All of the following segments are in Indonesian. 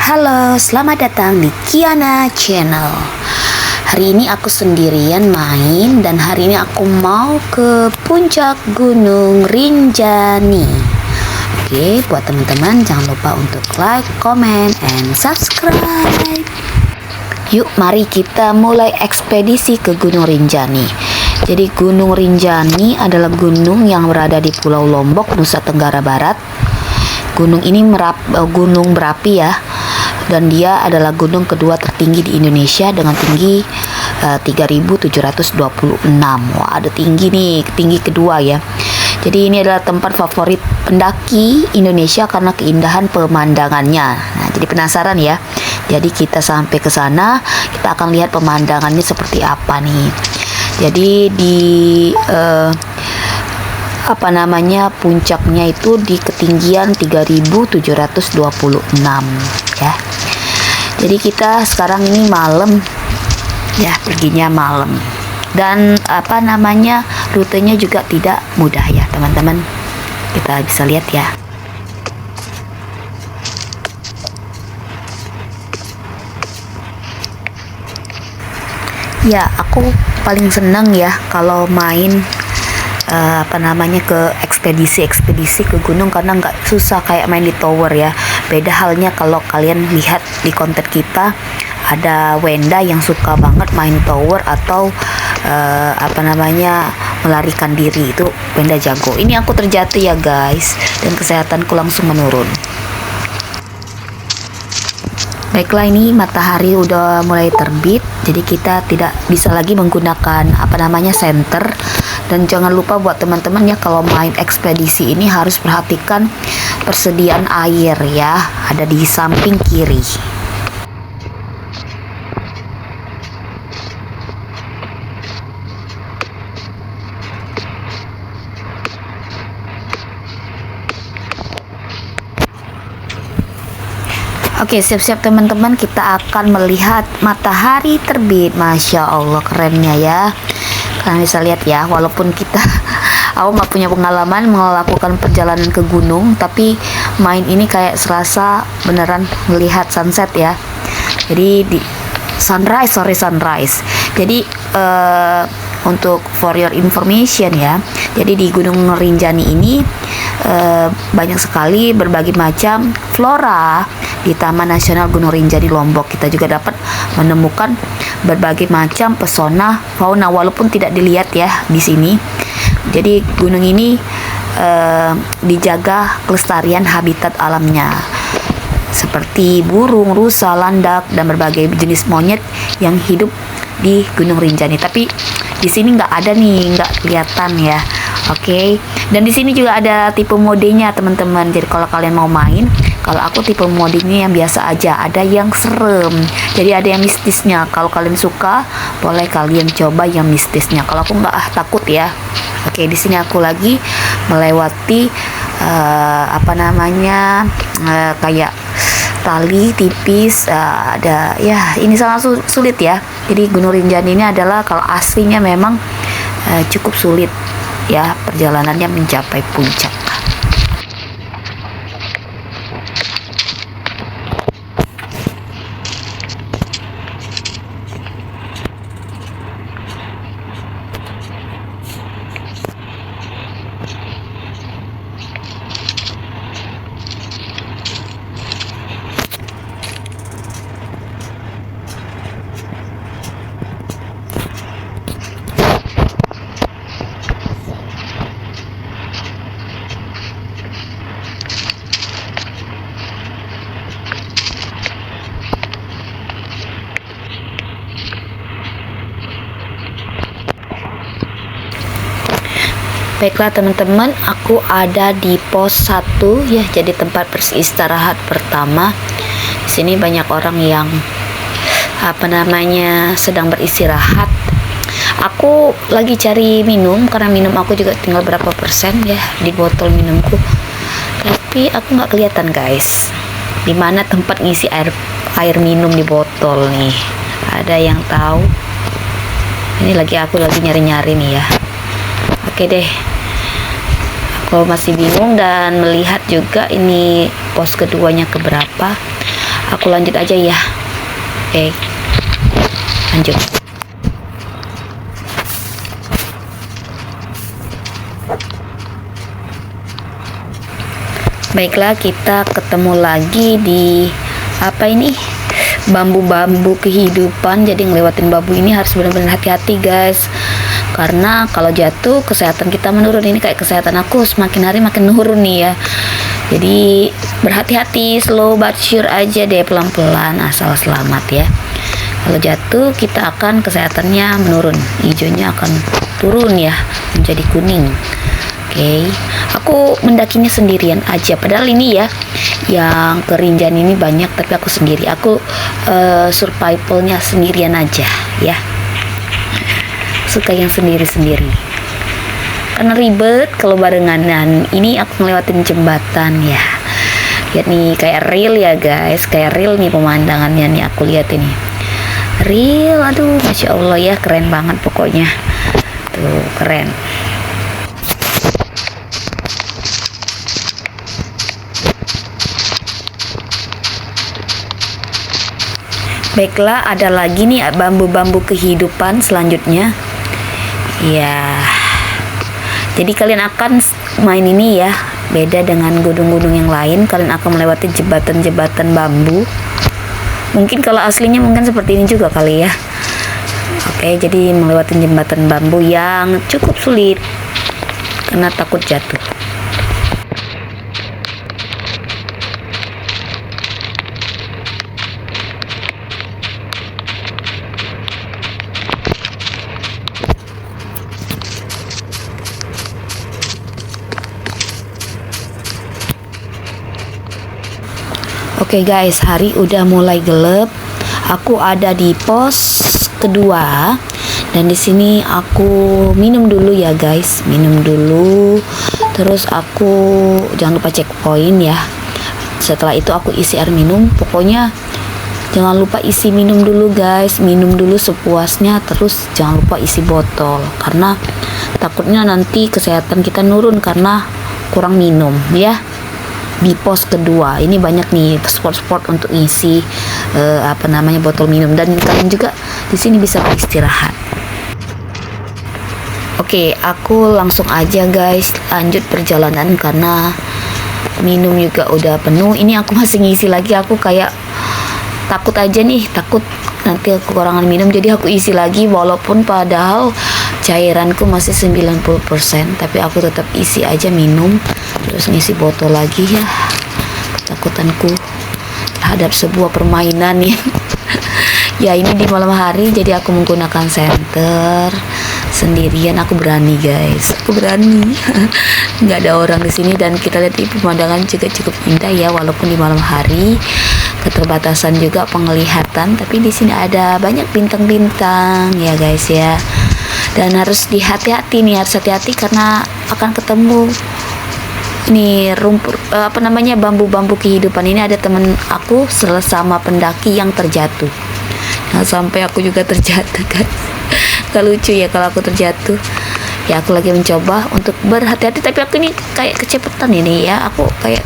Halo, selamat datang di Kiana Channel. Hari ini aku sendirian main dan hari ini aku mau ke puncak Gunung Rinjani. Oke, buat teman-teman jangan lupa untuk like, comment, and subscribe. Yuk, mari kita mulai ekspedisi ke Gunung Rinjani. Jadi Gunung Rinjani adalah gunung yang berada di Pulau Lombok, Nusa Tenggara Barat. Gunung ini gunung berapi ya, dan dia adalah gunung kedua tertinggi di Indonesia dengan tinggi 3.726. Wah, ada tinggi nih, tinggi kedua ya. Jadi ini adalah tempat favorit pendaki Indonesia karena keindahan pemandangannya. Nah, jadi penasaran ya. Jadi kita sampai ke sana, kita akan lihat pemandangannya seperti apa nih. Jadi di puncaknya itu di ketinggian 3.726 ya. Jadi kita sekarang ini malam ya, perginya malam, dan rutenya juga tidak mudah ya teman-teman. Kita bisa lihat ya. Ya, aku paling seneng ya kalau main ke ekspedisi ke gunung, karena nggak susah kayak main di tower ya. Beda halnya kalau kalian lihat di konten kita, ada Wenda yang suka banget main tower atau melarikan diri. Itu Wenda jago. Ini aku terjatuh ya guys, dan kesehatanku langsung menurun. Baiklah, ini matahari udah mulai terbit, jadi kita tidak bisa lagi menggunakan senter. Dan jangan lupa buat teman-teman ya, kalau main ekspedisi ini harus perhatikan persediaan air ya, ada di samping kiri. Oke, siap-siap teman-teman, kita akan melihat matahari terbit. Masya Allah, kerennya ya. Kalian bisa lihat ya, walaupun aku nggak punya pengalaman melakukan perjalanan ke gunung, tapi main ini kayak serasa beneran melihat sunset ya. Jadi di sunrise. Jadi untuk for your information ya, jadi di Gunung Rinjani ini banyak sekali berbagai macam flora. Di Taman Nasional Gunung Rinjani Lombok kita juga dapat menemukan berbagai macam pesona fauna, walaupun tidak dilihat ya di sini. Jadi gunung ini dijaga kelestarian habitat alamnya, seperti burung, rusa, landak, dan berbagai jenis monyet yang hidup di Gunung Rinjani. Tapi di sini nggak ada nih, nggak kelihatan ya. Oke. Dan di sini juga ada tipe modenya teman-teman. Jadi kalau kalian mau main, kalau aku tipe modenya yang biasa aja, ada yang serem. Jadi ada yang mistisnya. Kalau kalian suka, boleh kalian coba yang mistisnya. Kalau aku nggak takut ya. Oke, di sini aku lagi melewati kayak tali tipis, ada ya, ini sangat sulit ya. Jadi Gunung Rinjani ini adalah, kalau aslinya memang cukup sulit ya perjalanannya mencapai puncak. Baiklah teman-teman, aku ada di pos 1 ya, jadi tempat beristirahat pertama. Di sini banyak orang yang sedang beristirahat. Aku lagi cari minum, karena minum aku juga tinggal berapa persen ya di botol minumku. Tapi aku nggak kelihatan guys, di mana tempat ngisi air minum di botol nih. Ada yang tahu? Ini aku lagi nyari-nyari nih ya. Oke deh, aku masih bingung dan melihat juga ini pos keduanya keberapa. Aku lanjut aja ya. Oke, lanjut. Baiklah, kita ketemu lagi di apa ini, bambu-bambu kehidupan. Jadi ngelewatin bambu ini harus benar-benar hati-hati guys, karena kalau jatuh kesehatan kita menurun. Ini kayak kesehatan aku semakin hari makin menurun nih ya. Jadi berhati-hati, slow but sure aja deh, pelan-pelan asal selamat ya. Kalau jatuh kita akan kesehatannya menurun, hijaunya akan turun ya, menjadi kuning. Oke, aku mendakinya sendirian aja. Padahal ini ya, yang ke Rinjani ini banyak, tapi aku sendiri. Aku survivalnya sendirian aja ya. Suka yang sendiri-sendiri. Karena ribet kalau barengan. Dan ini aku ngelewatin jembatan ya. Lihat nih, kayak real ya guys, kayak real nih pemandangannya nih aku lihat ini. Real, aduh, masya Allah ya, keren banget pokoknya. Tuh, keren. Baiklah, ada lagi nih bambu-bambu kehidupan selanjutnya. Ya, jadi kalian akan main ini ya, beda dengan gunung-gunung yang lain. Kalian akan melewati jembatan-jembatan bambu. Mungkin kalau aslinya mungkin seperti ini juga kali ya. Oke, jadi melewati jembatan bambu yang cukup sulit karena takut jatuh. Oke guys, hari udah mulai gelap. Aku ada di pos kedua dan di sini aku minum dulu ya guys, minum dulu. Terus aku jangan lupa checkpoint ya. Setelah itu aku isi air minum. Pokoknya jangan lupa isi minum dulu guys, minum dulu sepuasnya. Terus jangan lupa isi botol karena takutnya nanti kesehatan kita nurun karena kurang minum ya. Di pos kedua ini banyak nih spot-spot untuk isi botol minum, dan kalian juga di sini bisa beristirahat. Oke, aku langsung aja guys lanjut perjalanan karena minum juga udah penuh. Ini aku masih ngisi lagi, aku kayak takut aja nih, takut nanti kekurangan minum, jadi aku isi lagi walaupun padahal cairanku masih 90%, tapi aku tetap isi aja minum. Terus ngisi botol lagi ya, ketakutanku terhadap sebuah permainan ya. Ya ini di malam hari, jadi aku menggunakan senter sendirian. Aku berani guys, aku berani. Nggak ada orang di sini dan kita lihat di pemandangan juga cukup indah ya, walaupun di malam hari keterbatasan juga penglihatan, tapi di sini ada banyak bintang-bintang ya guys ya. Dan harus hati-hati nih, harus hati-hati karena akan ketemu ini rumput bambu-bambu kehidupan. Ini ada temen aku sesama pendaki yang terjatuh. Nah, sampai aku juga terjatuh guys. Gak lucu ya kalau aku terjatuh. Ya aku lagi mencoba untuk berhati-hati, tapi aku ini kayak kecepetan ini ya. Aku kayak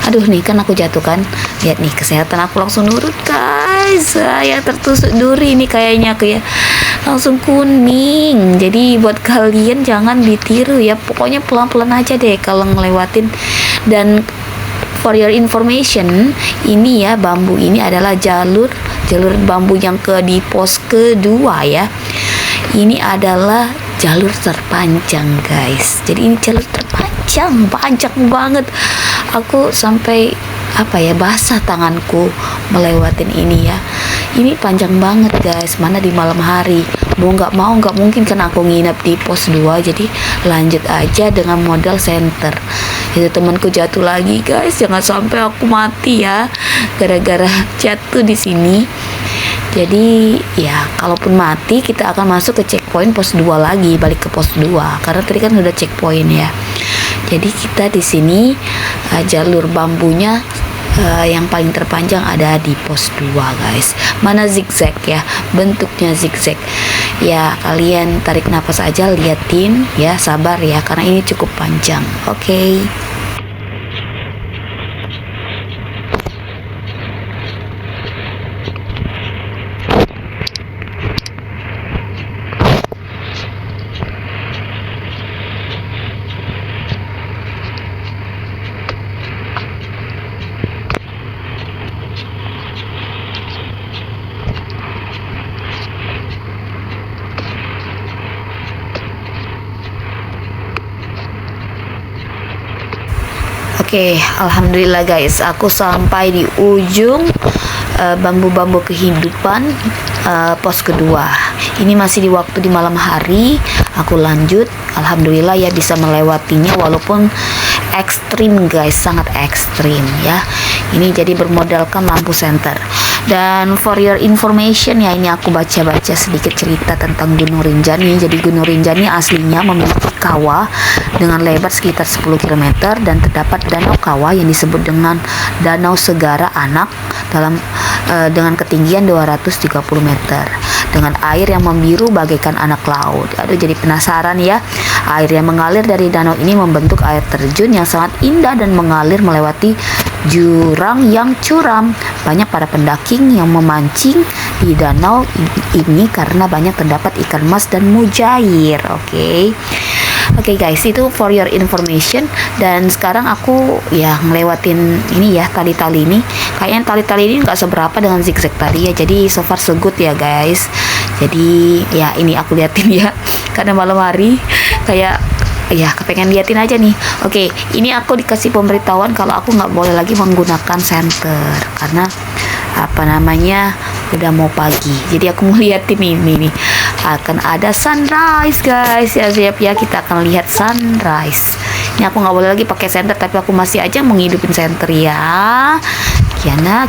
aduh nih, kan aku jatuh kan. Lihat nih, kesehatan aku langsung nurut guys. Saya tertusuk duri ini kayaknya aku ya, langsung kuning. Jadi buat kalian jangan ditiru ya, pokoknya pelan-pelan aja deh kalau ngelewatin. Dan for your information, ini ya, bambu ini adalah jalur bambu yang di pos kedua ya. Ini adalah jalur terpanjang guys, jadi ini jalur terpanjang, panjang banget. Aku sampai basah tanganku melewatin ini ya. Ini panjang banget guys, mana di malam hari. Mau nggak mungkin kan aku nginep di pos 2, jadi lanjut aja dengan modal center. Itu temanku jatuh lagi guys, jangan sampai aku mati ya gara-gara jatuh di sini. Jadi ya kalaupun mati kita akan masuk ke checkpoint pos 2 lagi, balik ke pos 2 karena tadi kan udah checkpoint ya. Jadi kita di sini jalur bambunya yang paling terpanjang ada di pos 2 guys. Mana zigzag ya, bentuknya zigzag. Ya kalian tarik nafas aja, liatin ya, sabar ya karena ini cukup panjang. Oke. Oke, alhamdulillah guys, aku sampai di ujung bambu-bambu kehidupan pos kedua. Ini masih di waktu di malam hari. Aku lanjut, alhamdulillah ya bisa melewatinya walaupun ekstrim guys, sangat ekstrim ya. Ini jadi bermodalkan lampu senter. Dan for your information ya, ini aku baca-baca sedikit cerita tentang Gunung Rinjani. Jadi Gunung Rinjani aslinya memiliki kawah dengan lebar sekitar 10 km dan terdapat danau kawah yang disebut dengan Danau Segara Anak dengan ketinggian 230 meter dengan air yang membiru bagaikan anak laut. Aduh, jadi penasaran ya. Air yang mengalir dari danau ini membentuk air terjun yang sangat indah dan mengalir melewati jurang yang curam. Banyak para pendaking yang memancing di danau ini karena banyak terdapat ikan mas dan mujair. Oke guys, itu for your information. Dan sekarang aku ya ngelewatin ini ya, tali-tali ini. Kayaknya tali-tali ini nggak seberapa dengan zigzag tadi ya. Jadi so far so good ya guys. Jadi ya ini aku liatin ya, karena malam hari kayak ya kepengen liatin aja nih. Oke, ini aku dikasih pemberitahuan kalau aku nggak boleh lagi menggunakan senter karena udah mau pagi. Jadi aku mau liatin ini nih, akan ada sunrise guys. Ya siap ya, kita akan lihat sunrise. Ini aku nggak boleh lagi pakai senter, tapi aku masih aja mau ngidupin senter ya. Kiana.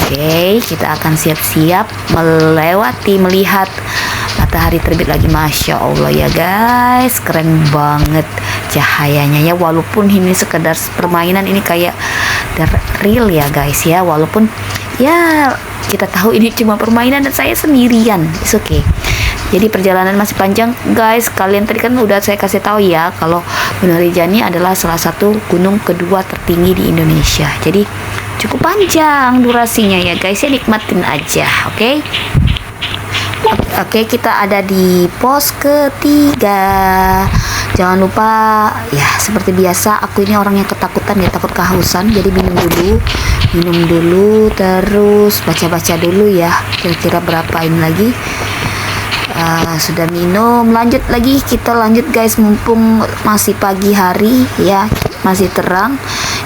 Oke, kita akan siap-siap melihat matahari terbit lagi. Masya Allah ya guys, keren banget cahayanya ya. Walaupun ini sekedar permainan, ini kayak real ya guys ya. Walaupun ya kita tahu ini cuma permainan dan saya sendirian, it's okay. Jadi perjalanan masih panjang guys. Kalian tadi kan udah saya kasih tahu ya kalau Gunung Rinjani adalah salah satu gunung kedua tertinggi di Indonesia. Jadi cukup panjang durasinya ya guys ya, nikmatin aja. Oke, kita ada di pos ketiga. Jangan lupa ya, seperti biasa aku ini orang yang ketakutan ya, takut kehausan. Jadi minum dulu, terus baca-baca dulu ya, kira-kira berapa ini lagi. Sudah minum, kita lanjut guys, mumpung masih pagi hari ya, masih terang.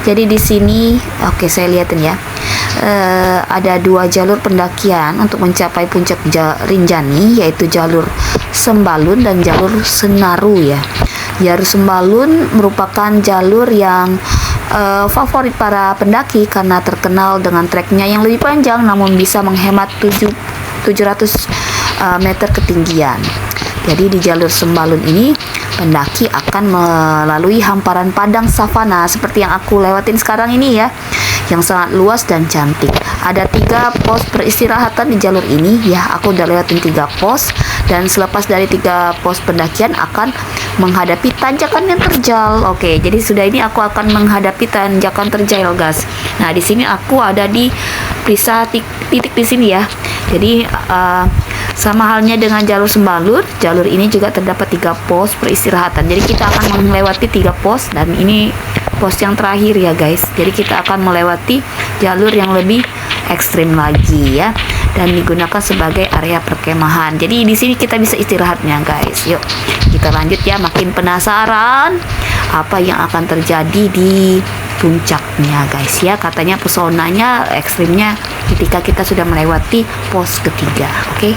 Jadi di sini oke, saya lihatin ya. Ada 2 jalur pendakian untuk mencapai puncak Rinjani, yaitu jalur Sembalun dan jalur Senaru ya. Jalur Sembalun merupakan jalur yang favorit para pendaki karena terkenal dengan treknya yang lebih panjang namun bisa menghemat 700 meter ketinggian. Jadi di jalur Sembalun ini pendaki akan melalui hamparan padang savana seperti yang aku lewatin sekarang ini ya, yang sangat luas dan cantik. Ada 3 pos peristirahatan di jalur ini ya. Aku udah lewatin 3 pos, dan selepas dari 3 pos pendakian akan menghadapi tanjakan yang terjal. Oke, jadi sudah ini aku akan menghadapi tanjakan terjal guys. Nah di sini aku ada di Prisa titik di sini ya. Jadi sama halnya dengan jalur Sembalun, jalur ini juga terdapat 3 pos peristirahatan. Jadi kita akan melewati 3 pos, dan ini pos yang terakhir ya guys. Jadi kita akan melewati jalur yang lebih ekstrim lagi ya, dan digunakan sebagai area perkemahan. Jadi di sini kita bisa istirahatnya guys. Yuk kita lanjut ya. Makin penasaran apa yang akan terjadi di puncaknya guys ya. Katanya pesonanya ekstrimnya ketika kita sudah melewati pos ketiga. Oke.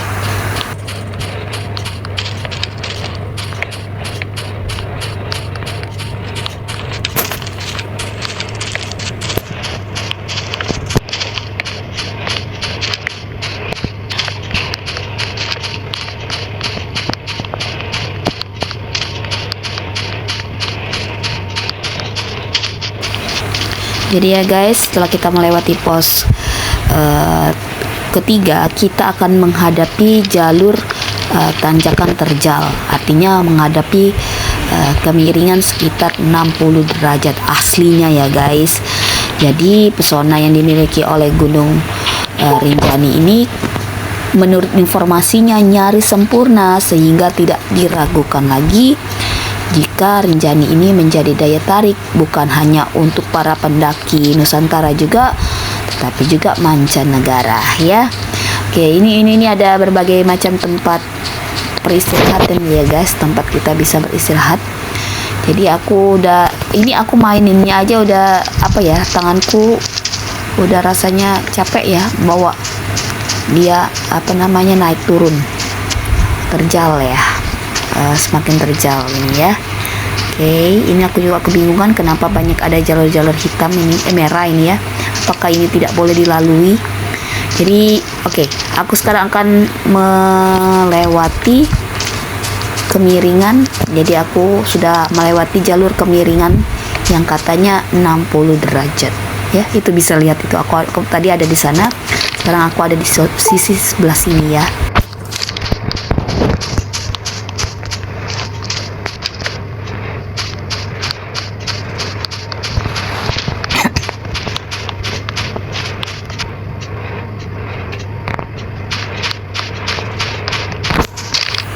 Jadi ya guys, setelah kita melewati pos ketiga, kita akan menghadapi jalur tanjakan terjal. Artinya menghadapi kemiringan sekitar 60 derajat aslinya ya guys. Jadi pesona yang dimiliki oleh Gunung Rinjani ini menurut informasinya nyaris sempurna, sehingga tidak diragukan lagi jika Rinjani ini menjadi daya tarik bukan hanya untuk para pendaki Nusantara juga, tetapi juga mancanegara ya. Oke, ini ada berbagai macam tempat peristirahatan ya guys, tempat kita bisa beristirahat. Jadi aku aku maininnya aja udah apa ya, tanganku udah rasanya capek ya bawa dia naik turun, terjal ya. Semakin terjal ini ya. Oke, ini aku juga kebingungan kenapa banyak ada jalur-jalur hitam ini, merah ini ya. Apakah ini tidak boleh dilalui? Jadi, oke, aku sekarang akan melewati kemiringan. Jadi aku sudah melewati jalur kemiringan yang katanya 60 derajat. Ya, itu bisa lihat itu aku tadi ada di sana. Sekarang aku ada di sisi sebelah sini ya.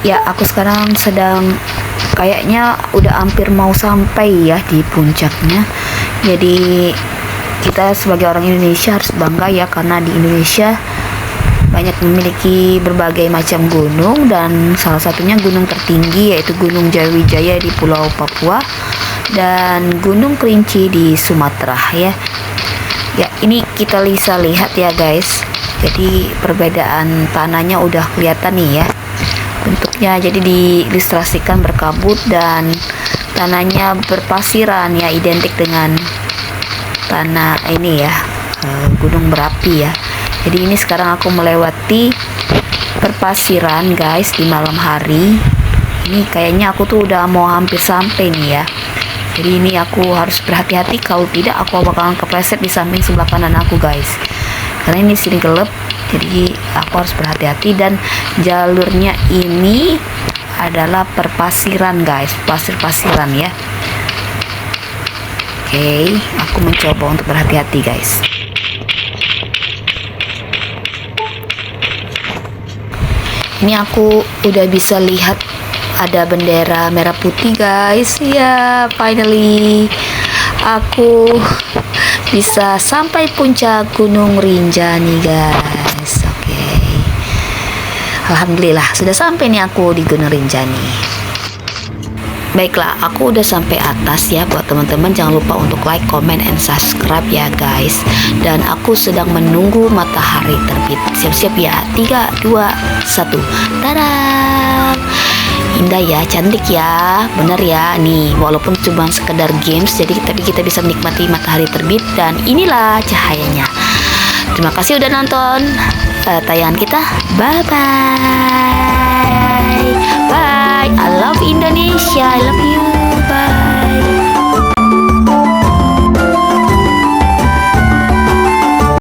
Ya, aku sekarang sedang kayaknya udah hampir mau sampai ya di puncaknya. Jadi kita sebagai orang Indonesia harus bangga ya, karena di Indonesia banyak memiliki berbagai macam gunung, dan salah satunya gunung tertinggi yaitu Gunung Jayawijaya di Pulau Papua dan Gunung Kerinci di Sumatera ya. Ya, ini kita bisa lihat ya guys. Jadi perbedaan tanahnya udah kelihatan nih ya. Bentuknya jadi diilustrasikan berkabut dan tanahnya berpasiran ya, identik dengan tanah ini ya, gunung berapi ya. Jadi ini sekarang aku melewati perpasiran guys di malam hari. Ini kayaknya aku tuh udah mau hampir sampai nih ya. Jadi ini aku harus berhati-hati, kalau tidak aku bakalan kepleset di samping sebelah kanan aku guys, karena ini sini gelap. Jadi aku harus berhati-hati, dan jalurnya ini adalah perpasiran guys, pasir-pasiran ya. Oke, aku mencoba untuk berhati-hati guys. Ini aku udah bisa lihat ada bendera merah putih guys. Ya, finally aku bisa sampai puncak Gunung Rinjani guys. Oke. Alhamdulillah sudah sampai nih aku di Gunung Rinjani. Baiklah, aku udah sampai atas ya. Buat teman-teman jangan lupa untuk like, comment, and subscribe ya guys. Dan aku sedang menunggu matahari terbit. Siap-siap ya. 3, 2, 1. Tada! Indah ya, cantik ya, bener ya. Nih, walaupun cuma sekedar games, tapi kita bisa menikmati matahari terbit, dan inilah cahayanya. Terima kasih udah nonton tayangan kita. Bye bye. Bye. I love Indonesia. I love you.